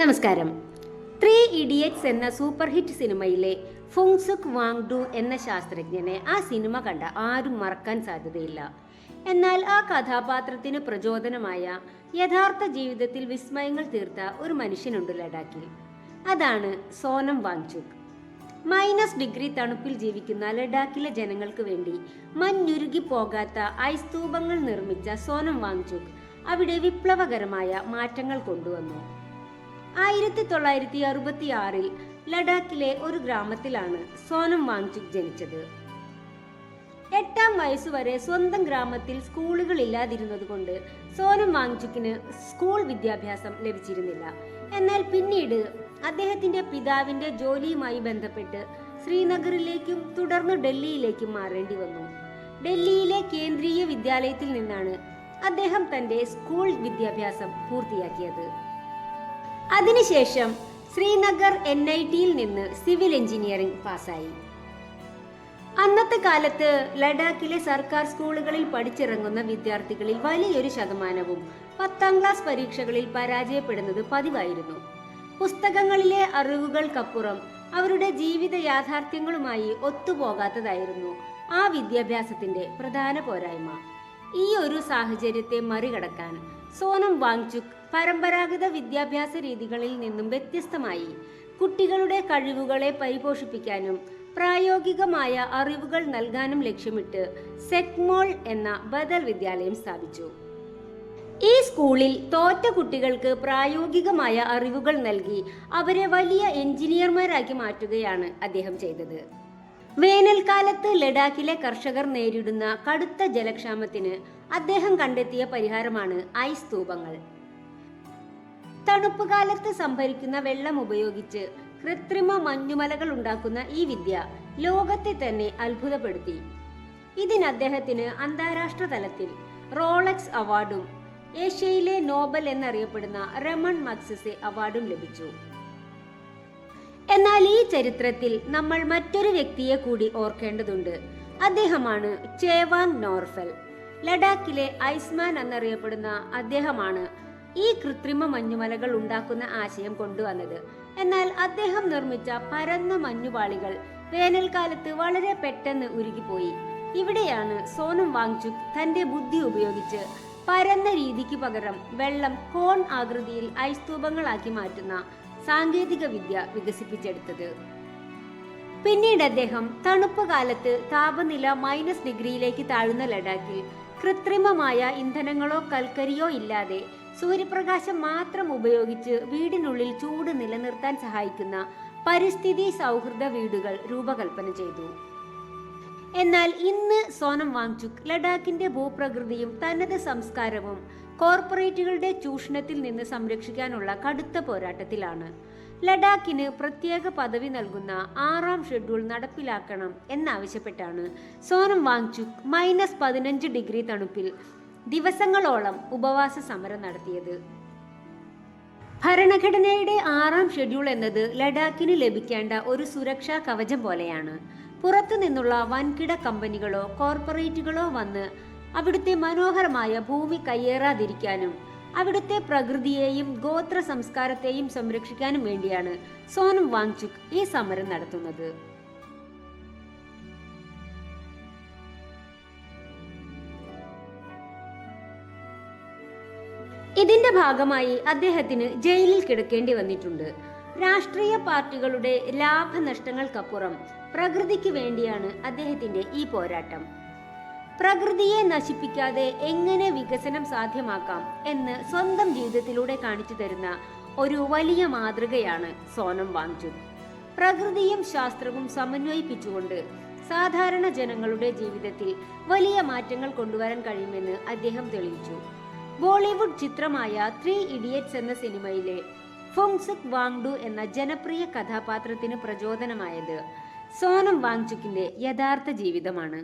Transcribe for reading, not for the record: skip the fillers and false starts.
നമസ്കാരം. 3 ഇഡിയറ്റ്സ് എന്ന super hit സിനിമയിലെ ഫുങ്സുക് വാങ്ഡു എന്ന ശാസ്ത്രജ്ഞനെ ആ സിനിമ കണ്ട ആരും മറക്കാൻ സാധ്യതയില്ല. എന്നാൽ ആ കഥാപാത്രത്തിന് പ്രചോദനമായ യഥാർത്ഥ ജീവിതത്തിൽ വിസ്മയങ്ങൾ തീർത്ത ഒരു മനുഷ്യനുണ്ട് ലഡാക്കിൽ. അതാണ് സോനം വാങ്ചുക്. -ഡിഗ്രി തണുപ്പിൽ ജീവിക്കുന്ന ലഡാക്കിലെ ജനങ്ങൾക്ക് വേണ്ടി മഞ്ഞുരുകി പോകാത്ത ഐസ് സ്തൂപങ്ങൾ നിർമ്മിച്ച സോനം വാങ്ചുക് അവിടെ വിപ്ലവകരമായ മാറ്റങ്ങൾ കൊണ്ടുവന്നു. 1966 ലഡാക്കിലെ ഒരു ഗ്രാമത്തിലാണ് സോനം വാങ്ചുക് ജനിച്ചത്. 8ാം വയസ്സുവരെ സ്വന്തം ഗ്രാമത്തിൽ സ്കൂളുകൾ ഇല്ലാതിരുന്നതുകൊണ്ട് സോനം വാങ്ചുക്കിന് സ്കൂൾ വിദ്യാഭ്യാസം ലഭിച്ചിരുന്നില്ല. എന്നാൽ പിന്നീട് അദ്ദേഹത്തിന്റെ പിതാവിന്റെ ജോലിയുമായി ബന്ധപ്പെട്ട് ശ്രീനഗറിലേക്കും തുടർന്ന് ഡൽഹിയിലേക്കും മാറേണ്ടി വന്നു. ഡൽഹിയിലെ കേന്ദ്രീയ വിദ്യാലയത്തിൽ നിന്നാണ് അദ്ദേഹം തന്റെ സ്കൂൾ വിദ്യാഭ്യാസം പൂർത്തിയാക്കിയത്. അതിനുശേഷം ശ്രീനഗർ NITയിൽ നിന്ന് സിവിൽ എഞ്ചിനീയറിംഗ് പാസ്സായി. അന്നത്തെ കാലത്ത് ലഡാക്കിലെ സർക്കാർ സ്കൂളുകളിൽ പഠിച്ചിറങ്ങുന്ന വിദ്യാർത്ഥികളിൽ വലിയൊരു ശതമാനവും 10ാം ക്ലാസ് പരീക്ഷകളിൽ പരാജയപ്പെടുന്നത് പതിവായിരുന്നു. പുസ്തകങ്ങളിലെ അറിവുകൾക്കപ്പുറം അവരുടെ ജീവിത യാഥാർത്ഥ്യങ്ങളുമായി ഒത്തുപോകാത്തതായിരുന്നു ആ വിദ്യാഭ്യാസത്തിന്റെ പ്രധാന പോരായ്മ. ഈ ഒരു സാഹചര്യത്തെ മറികടക്കാൻ സോനം വാങ്ചുക് പരമ്പരാഗത വിദ്യാഭ്യാസ രീതികളിൽ നിന്നും വ്യത്യസ്തമായി കുട്ടികളുടെ കഴിവുകളെ പരിപോഷിപ്പിക്കാനും പ്രായോഗികമായ അറിവുകൾ നൽകാനും ലക്ഷ്യമിട്ട് സെക്മോൾ എന്ന ബദൽ വിദ്യാലയം സ്ഥാപിച്ചു. ഈ സ്കൂളിൽ തോറ്റ കുട്ടികൾക്ക് പ്രായോഗികമായ അറിവുകൾ നൽകി അവരെ വലിയ എഞ്ചിനീയർമാരാക്കി മാറ്റുകയാണ് അദ്ദേഹം ചെയ്തത്. വേനൽക്കാലത്ത് ലഡാക്കിലെ കർഷകർ നേരിടുന്ന കടുത്ത ജലക്ഷാമത്തിന് അദ്ദേഹം കണ്ടെത്തിയ പരിഹാരമാണ് ഐസ് സ്തൂപങ്ങൾ. തണുപ്പ് കാലത്ത് സംഭരിക്കുന്ന വെള്ളം ഉപയോഗിച്ച് കൃത്രിമ മഞ്ഞുമലകൾ ഉണ്ടാക്കുന്ന ഈ വിദ്യ ലോകത്തെ തന്നെ അത്ഭുതപ്പെടുത്തി. ഇതിന് അദ്ദേഹത്തിന് അന്താരാഷ്ട്ര തലത്തിൽ റോളക്സ് അവാർഡും ഏഷ്യയിലെ നോബൽ എന്നറിയപ്പെടുന്ന രമൺ മഗ്സസെ അവാർഡും ലഭിച്ചു. എന്നാൽ ഈ ചരിത്രത്തിൽ നമ്മൾ മറ്റൊരു വ്യക്തിയെ കൂടി ഓർക്കേണ്ടതുണ്ട്. അദ്ദേഹമാണ് ചേവാങ് നോർഫെൽ. ലഡാക്കിലെ ഐസ്മാൻ എന്നറിയപ്പെടുന്ന അദ്ദേഹമാണ് ഈ കൃത്രിമ മഞ്ഞുമലകൾ ഉണ്ടാക്കുന്ന ആശയം കൊണ്ടുവന്നത്. എന്നാൽ അദ്ദേഹം നിർമ്മിച്ച പരന്ന മഞ്ഞുപാളികൾ വേനൽക്കാലത്ത് വളരെ പെട്ടെന്ന് ഉരുകിപ്പോയി. ഇവിടെയാണ് സോനം വാങ്ചുക് തന്റെ ബുദ്ധി ഉപയോഗിച്ച് പരന്ന രീതിക്ക് പകരം വെള്ളം കോൺ ആകൃതിയിൽ ഐസ് സ്തൂപങ്ങളാക്കി മാറ്റുന്ന സാങ്കേതിക വിദ്യ വികസിപ്പിച്ചെടുത്തത്. പിന്നീട് അദ്ദേഹം തണുപ്പ് കാലത്ത് താപനില -ഡിഗ്രിയിലേക്ക് താഴുന്ന ലഡാക്കിൽ കൃത്രിമമായ ഇന്ധനങ്ങളോ കൽക്കരിയോ ഇല്ലാതെ സൂര്യപ്രകാശം മാത്രം ഉപയോഗിച്ച് വീടിനുള്ളിൽ ചൂട് നിലനിർത്താൻ സഹായിക്കുന്ന പരിസ്ഥിതി സൗഹൃദ വീടുകൾ രൂപകൽപ്പന ചെയ്തു. എന്നാൽ ഇന്ന് സോനം വാങ്ചുക് ലഡാക്കിന്റെ ഭൂപ്രകൃതിയും തനത് സംസ്കാരവും കോർപ്പറേറ്റുകളുടെ ചൂഷണത്തിൽ നിന്ന് സംരക്ഷിക്കാനുള്ള കടുത്ത പോരാട്ടത്തിലാണ്. ലഡാക്കിന് പ്രത്യേക പദവി നൽകുന്ന 6ാം ഷെഡ്യൂൾ നടപ്പിലാക്കണം എന്നാവശ്യപ്പെട്ടാണ് സോനം വാങ്ചുക് -15 ഡിഗ്രി തണുപ്പിൽ ദിവസങ്ങളോളം ഉപവാസ സമരം നടത്തിയത്. ഭരണഘടനയുടെ 6ാം ഷെഡ്യൂൾ എന്നത് ലഡാക്കിന് ലഭിക്കേണ്ട ഒരു സുരക്ഷാ കവചം പോലെയാണ്. പുറത്തു നിന്നുള്ള വൻകിട കമ്പനികളോ കോർപ്പറേറ്റുകളോ വന്ന് അവിടുത്തെ മനോഹരമായ ഭൂമി കയ്യേറാതിരിക്കാനും അവിടുത്തെ പ്രകൃതിയെയും ഗോത്ര സംസ്കാരത്തെയും സംരക്ഷിക്കാനും വേണ്ടിയാണ് സോനം വാങ്ചുക് ഈ സമരം നടത്തുന്നത്. ഇതിന്റെ ഭാഗമായി അദ്ദേഹത്തിന് ജയിലിൽ കിടക്കേണ്ടി വന്നിട്ടുണ്ട്. രാഷ്ട്രീയ പാർട്ടികളുടെ ലാഭനഷ്ടങ്ങൾക്കപ്പുറം പ്രകൃതിക്ക് വേണ്ടിയാണ് അദ്ദേഹത്തിന്റെ ഈ പോരാട്ടം. പ്രകൃതിയെ നശിപ്പിക്കാതെ എങ്ങനെ വികസനം സാധ്യമാക്കാം എന്ന് സ്വന്തം ജീവിതത്തിലൂടെ കാണിച്ചു തരുന്ന ഒരു വലിയ മാതൃകയാണ് സോനം വാങ്ചുക്. പ്രകൃതിയും ശാസ്ത്രവും സമന്വയിപ്പിച്ചുകൊണ്ട് സാധാരണ ജനങ്ങളുടെ ജീവിതത്തിൽ വലിയ മാറ്റങ്ങൾ കൊണ്ടുവരാൻ കഴിയുമെന്ന് അദ്ദേഹം തെളിയിച്ചു. ബോളിവുഡ് ചിത്രമായ 3 ഇഡിയറ്റ്സ് എന്ന സിനിമയിലെ ഫുങ്സുക് വാങ്ഡു എന്ന ജനപ്രിയ കഥാപാത്രത്തിന് പ്രചോദനമായത് സോനം വാങ്ചുക്കിന്റെ യഥാർത്ഥ ജീവിതമാണ്.